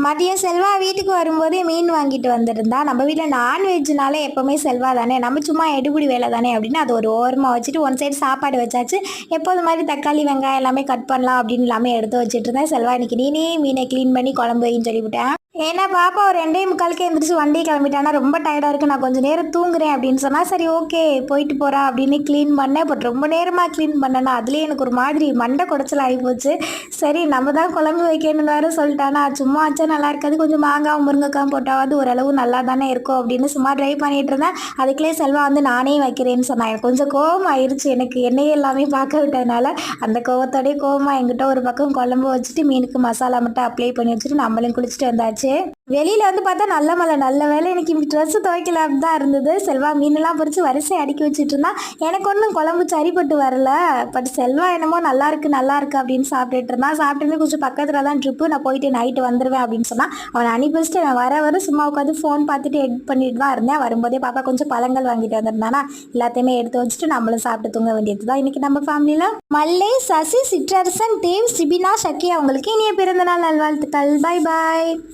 மதியம் செல்வா வீட்டுக்கு வரும்போதே மீன் வாங்கிட்டு வந்திருந்தா. நம்ம வீட்டில் நான்வெஜ்னாலே எப்போவுமே செல்வா தானே, நம்ம சும்மா எடுபிடி வேலை தானே அப்படின்னு அது ஒரு ஓரமாக வச்சுட்டு ஒன் சைடு சாப்பாடு வச்சாச்சு. எப்போது மாதிரி தக்காளி வெங்காயம் எல்லாமே கட் பண்ணலாம் அப்படின்னு எல்லாமே எடுத்து வச்சுட்டு இருந்தேன். செல்வா இன்னைக்கு நீனே மீனை க்ளீன் பண்ணி குழம்பு வைன்னு சொல்லிவிட்டேன். ஏன்னா பாப்பா ஒரு 2:45 எழுந்திரிச்சு வண்டி கிளம்பிட்டானா, ரொம்ப டயர்டாக இருக்குது, நான் கொஞ்சம் நேரம் தூங்குறேன் அப்படின்னு சொன்னால், சரி ஓகே போயிட்டு போகிறா அப்படின்னு க்ளீன் பண்ணேன். பட் ரொம்ப நேரமாக க்ளீன் பண்ணேன்னா அதுலேயே எனக்கு ஒரு மாதிரி மண்டை குடைச்சல் ஆகிப்போச்சு. சரி நம்ம தான் குழம்பு வைக்கணும்னு வேறு சொல்லிட்டானா, சும்மா வச்சா நல்லா இருக்காது, கொஞ்சம் மாங்காய் முருங்கைக்காய் போட்டாவது ஓரளவு நல்லா தானே இருக்கும் அப்படின்னு சும்மா ட்ரை பண்ணிட்டு இருந்தேன். அதுக்குள்ளே செல்வா வந்து நானே வைக்கிறேன்னு சொன்னேன். எனக்கு கொஞ்சம் கோவம் ஆயிடுச்சு, எனக்கு எண்ணெயே எல்லாமே பார்க்க விட்டதுனால. அந்த கோவத்தோடய கோவமாக எங்கிட்ட ஒரு பக்கம் குழம்பு வச்சுட்டு மீனுக்கு மசாலா மட்டும் அப்ளை பண்ணி வச்சுட்டு நம்மளும் குளிச்சுட்டு வந்தாச்சு. வெளியில வந்து பார்த்தா நல்ல மழை. நல்ல வேலை எனக்கு ட்ரெஸ் துவைக்கலாம் தான் இருந்தது. செல்வா மீனெல்லாம் பொறிச்சு வரிசை அடுக்கி வச்சுட்டு இருந்தான். எனக்கு ஒன்றும் குழம்பு சரிப்பட்டு வரல. பட் செல்வா என்னமோ நல்லா இருக்கு அப்படின்னு சாப்பிட்டுட்டு இருந்தான். சாப்பிட்டுமே கொஞ்சம் பக்கத்தில் தான் ட்ரிப்பு, நான் போயிட்டு நைட்டு வந்துடுவேன் அப்படின்னு சொன்னான். அவனை அனுப்பி வச்சுட்டு நான் வர சும்மா உட்காந்து ஃபோன் பார்த்துட்டு எடிட் பண்ணிட்டு தான் இருந்தேன். வரும்போதே பாப்பா கொஞ்சம் பழங்கள் வாங்கிட்டு வந்திருந்தானா, எல்லாத்தையுமே எடுத்து வச்சுட்டு நம்மளும் சாப்பிட்டு தூங்க வேண்டியது தான் இன்னைக்கு நம்ம ஃபேமிலியில். மல்லை, சசி, சிற்றரசன், தேவ், சிபினா, ஷக்கி அவங்களுக்கு இனிய பிறந்தநாள் நல்வாழ்த்துக்கள். பாய் பாய்.